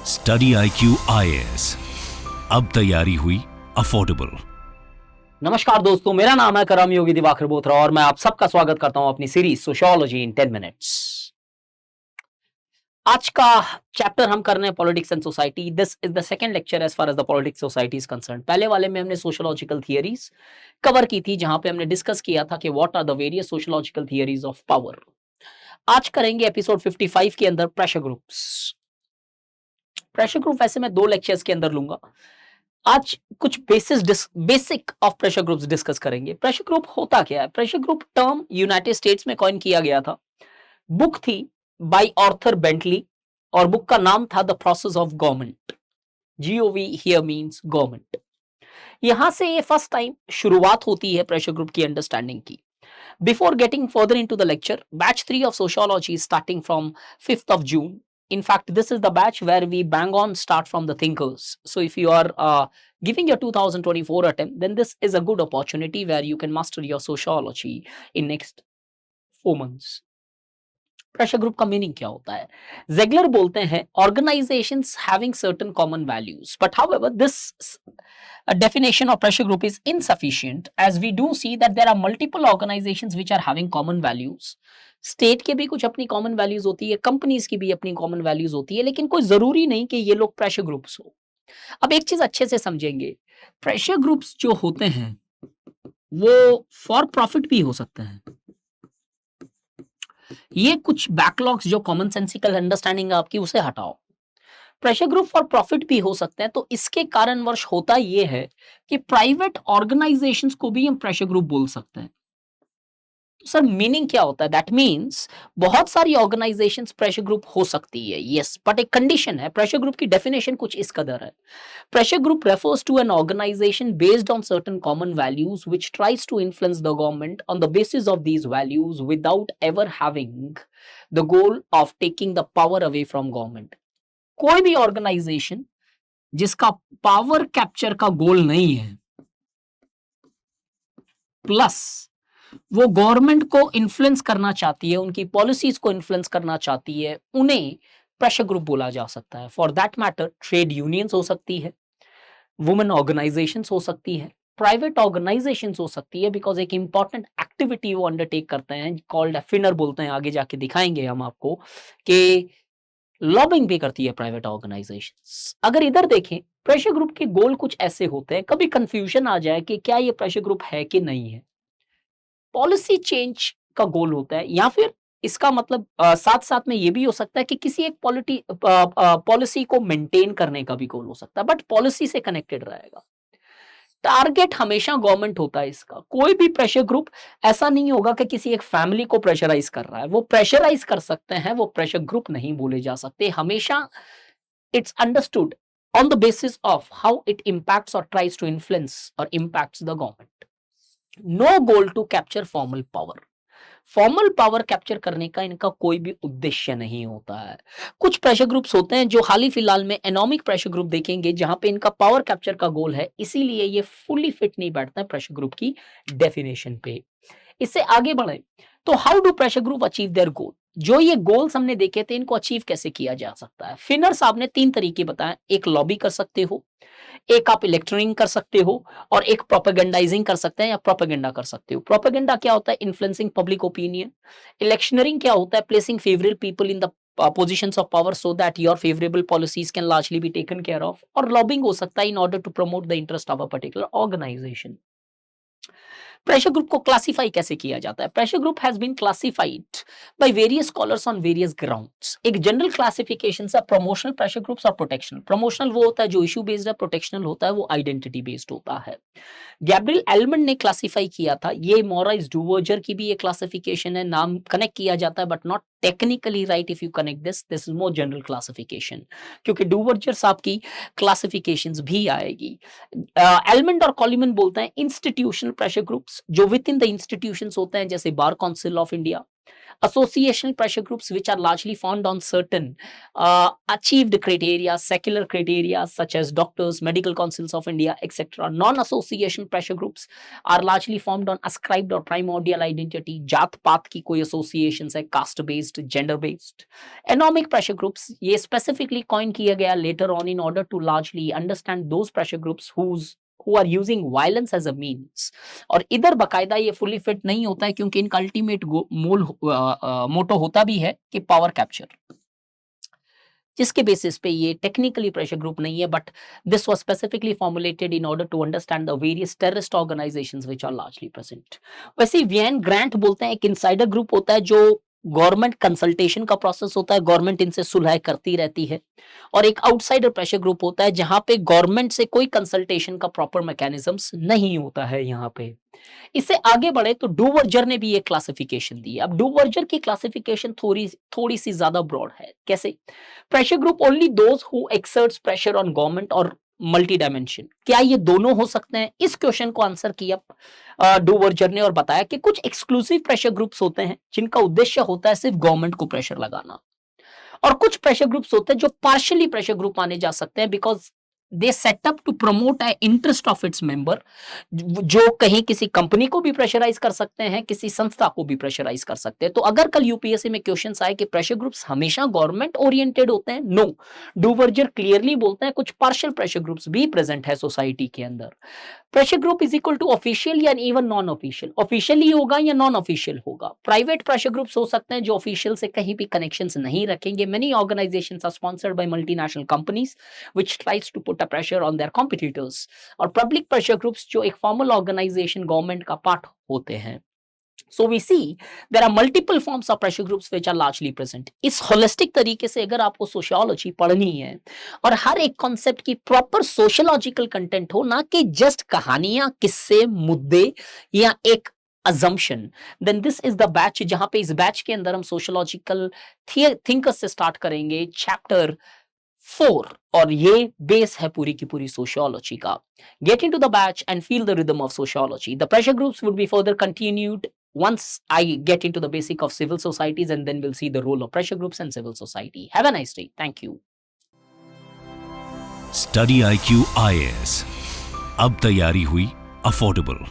Study IQ IAS, अब तैयारी हुई अफोर्डेबल। नमस्कार दोस्तों, मेरा नाम है करम योगी दिवाकर बोथरा और मैं आप सबका स्वागत करता हूं अपनी सीरीज सोशियोलॉजी इन 10 मिनट्स। आज का चैप्टर हम कर रहे हैं politics and society. This is the second lecture as far as the politics society is concern. पहले वाले में हमने सोशियोलॉजिकल थियरीज कवर की थी, जहां पे हमने डिस्कस किया था कि what are the various sociological theories of power. आज करेंगे एपिसोड 55 के अंदर प्रेशर ग्रुप्स। प्रेशर ग्रुप वैसे मैं 2 लेक्चर्स के अंदर लूंगा। आज कुछ basic of pressure groups discuss करेंगे। प्रेशर ग्रुप होता क्या है? Pressure group term United states में कॉइन किया गया था। बुक थी बाय ऑर्थर बेंटली और बुक का नाम था the process of government. GOV here means government. यहां से ये फर्स्ट टाइम शुरुआत होती है प्रेशर ग्रुप की अंडरस्टैंडिंग की। Before getting further into the lecture, batch 3 of sociology is starting from 5th of June. In fact, this is the batch where we bang on start from the thinkers. So if you are giving your 2024 attempt, then this is a good opportunity where you can master your sociology in next 4 months. Pressure group का meaning क्या होता है? जेगलर बोलते हैं organisations having certain common values, but however this definition of pressure group is insufficient as we do see that there are multiple organizations which are having common values. State के भी कुछ अपनी कॉमन वैल्यूज होती है, companies की भी अपनी common values होती है, लेकिन कोई जरूरी नहीं कि ये लोग प्रेशर ग्रुप्स हो। अब एक चीज अच्छे से समझेंगे, प्रेशर ग्रुप्स जो होते हैं वो फॉर प्रॉफिट भी हो सकते हैं। ये कुछ बैकलॉग्स जो कॉमन सेंसिकल अंडरस्टैंडिंग है आपकी, उसे हटाओ। प्रेशर ग्रुप फॉर प्रॉफिट भी हो सकते हैं, तो इसके कारणवश होता यह है कि प्राइवेट ऑर्गेनाइजेशंस को भी हम प्रेशर ग्रुप बोल सकते हैं। तो सर मीनिंग क्या होता है? दैट मीन्स बहुत सारी ऑर्गेनाइजेशंस प्रेशर ग्रुप हो सकती है, यस, बट एक कंडीशन है। प्रेशर ग्रुप की डेफिनेशन कुछ इस कदर है। Pressure group refers to an organization based on certain common values which tries to influence the government on the basis of these values without ever having the goal of taking the power away from government. कोई भी organisation जिसका power capture का गोल नहीं है, plus वो government को influence करना चाहती है, उनकी पॉलिसीज को इन्फ्लुएंस करना चाहती है, उन्हें प्रेशर ग्रुप बोला जा सकता है। For that matter trade unions हो सकती है, वुमेन ऑर्गेनाइजेशंस हो सकती है, प्राइवेट ऑर्गेनाइजेशंस हो सकती है, बिकॉज एक इंपॉर्टेंट एक्टिविटी वो अंडरटेक करते हैं, कॉल्ड फिनर बोलते हैं, आगे जाके दिखाएंगे हम आपको कि लॉबिंग भी करती है प्राइवेट ऑर्गेनाइजेशंस। अगर इधर देखें, प्रेशर ग्रुप के गोल कुछ ऐसे होते हैं, कभी कंफ्यूजन आ जाए कि क्या ये प्रेशर ग्रुप है कि नहीं है। पॉलिसी चेंज का गोल होता है, या फिर इसका मतलब साथ साथ में ये भी हो सकता है कि किसी एक पॉलिसी को मेंटेन करने का भी गोल हो सकता है, बट पॉलिसी से कनेक्टेड रहेगा। टारगेट हमेशा गवर्नमेंट होता है इसका। कोई भी प्रेशर ग्रुप ऐसा नहीं होगा कि किसी एक फैमिली को प्रेशराइज कर रहा है। वो प्रेशराइज कर सकते हैं, वो प्रेशर ग्रुप नहीं बोले जा सकते। हमेशा it's understood on the basis of how it impacts और ट्राइज टू इन्फ्लुएंस और impacts the government. No goal to capture formal power. Formal power capture करने का इनका कोई भी उद्देश्य नहीं होता है। कुछ प्रेशर ग्रुप्स होते हैं जो हाल ही फिलहाल में एनोमिक प्रेशर ग्रुप देखेंगे, जहां पे इनका पावर कैप्चर का गोल है, इसीलिए ये फुली फिट नहीं बैठता है प्रेशर ग्रुप की डेफिनेशन पे। इससे आगे बढ़े तो how do pressure group achieve their गोल? जो ये गोल्स हमने देखे थे, इनको अचीव कैसे किया जा सकता है? फिनर साहब ने 3 तरीके बताए। एक लॉबी कर सकते हो, एक आप इलेक्ट्रनिंग कर सकते हो, और एक प्रोपेगेंडाइजिंग कर सकते हैं या प्रोपेगेंडा कर सकते हो। प्रोपेगेंडा क्या होता है? Influencing public opinion. इलेक्शनरिंग क्या होता है? Placing favourable people in the positions of power so that your favorable policies can largely be taken care of। और लॉबिंग हो सकता है in order to promote the interest of a particular organization। Pressure group को classify कैसे किया जाता है? Pressure group has been classified by various scholars on various grounds. एक जनरल क्लासिफिकेशन है प्रमोशनल प्रेशर ग्रुप्स और प्रोटेक्शनल। प्रमोशनल वो होता है जो इशू बेस्ड है, प्रोटेक्शनल होता है वो आइडेंटिटी बेस्ड होता है। गैब्रियल एलमंड ने क्लासिफाई किया था, ये मोराइस डुवर्जर की भी एक क्लासिफिकेशन है, नाम कनेक्ट किया जाता है but not technically right if you connect this is more general classification, क्योंकि डुवर्जर साहब की क्लासिफिकेशंस भी आएगी। एलमंड और कॉलीमन बोलते हैं इंस्टीट्यूशनल प्रेशर ग्रुप्स, जो विद इन द इंस्टीट्यूशंस होते हैं, जैसे bar council of India, Associational pressure groups, which are largely formed on certain achieved criteria, secular criteria such as doctors, medical councils of India, etc. Non-association pressure groups are largely formed on ascribed or primordial identity, जात पात की कोई associations है, caste based, gender based. Anomic pressure groups, ये specifically coin किया गया later on in order to largely understand those pressure groups who are using violence as a means. और इधर बकायदा ये फुली फिट नहीं होता है क्योंकि इनका अल्टीमेट मोटो होता भी है कि पावर कैप्चर, जिसके बेसिस पे ये टेक्निकली प्रेशर ग्रुप नहीं है, but this was specifically formulated in order to understand the various terrorist organisations which are largely present. वैसे वियन ग्रांट बोलते हैं एक इनसाइडर ग्रुप होता है जो गवर्नमेंट कंसल्टेशन का प्रोसेस होता है, गवर्नमेंट इनसे सुलह करती रहती है, और एक आउटसाइडर प्रेशर ग्रुप होता है जहां पे गवर्नमेंट से कोई कंसल्टेशन का प्रॉपर मैकेनिज्म्स नहीं होता है. यहाँ पे इससे आगे बढ़े तो डूवर्जर ने भी एक क्लासिफिकेशन दी है. अब डूवर्जर की क्लासिफिकेशन थोड़ी सी ज्यादा ब्रॉड है. कैसे? Pressure group only those who exerts pressure on government और मल्टी डायमेंशन. क्या ये दोनों हो सकते हैं? इस क्वेश्चन को आंसर किया डूवर्जर ने और बताया कि कुछ एक्सक्लूसिव प्रेशर ग्रुप्स होते हैं जिनका उद्देश्य होता है सिर्फ गवर्नमेंट को प्रेशर लगाना, और कुछ प्रेशर ग्रुप्स होते हैं जो पार्शियली प्रेशर ग्रुप माने जा सकते हैं because they set up to promote a interest of its member, जो कहीं किसी कंपनी को भी प्रेशराइज कर सकते हैं, किसी संस्था को भी प्रेशराइज कर सकते हैं. तो अगर कल यूपीएससी में क्वेश्चंस आए कि प्रेशर ग्रुप्स हमेशा गवर्नमेंट ओरिएंटेड होते हैं, नो, डूवर्जर क्लियरली बोलते हैं कुछ पार्शियल प्रेशर ग्रुप्स भी प्रेजेंट है सोसाइटी के अंदर. Pressure group is equal to official या इवन नॉन ऑफिशियल. ऑफिशियली होगा या नॉन ऑफिशियल होगा. प्राइवेट प्रेशर ग्रुप्स हो सकते हैं जो ऑफिशियल से कहीं भी कनेक्शंस नहीं रखेंगे. Many organisations are sponsored by multinational companies which tries to put a pressure on their competitors. और पब्लिक प्रेशर ग्रुप्स जो एक फॉर्मल ऑर्गेनाइजेशन गवर्नमेंट का पार्ट होते हैं. So we see there are multiple forms of pressure groups which are largely present. इस holistic तरीके से अगर आपको सोशियोलॉजी पढ़नी है और हर एक कॉन्सेप्ट की प्रॉपर सोशियोलॉजिकल कंटेंट हो, ना कि जस्ट कहानियां, किस्से, मुद्दे या एक assumption, then this is the batch जहां पे इस बैच के अंदर हम सोशियोलॉजिकल थिंकर्स से स्टार्ट करेंगे चैप्टर 4, और ये बेस है पूरी की पूरी सोशियोलॉजी का. Get into the batch and feel the rhythm of sociology. The pressure groups would be further continued once I get into the basic of civil societies, and then we'll see the role of pressure groups and civil society. Have a nice day. Thank you. Study IQ IAS. अब तैयारी हुई affordable.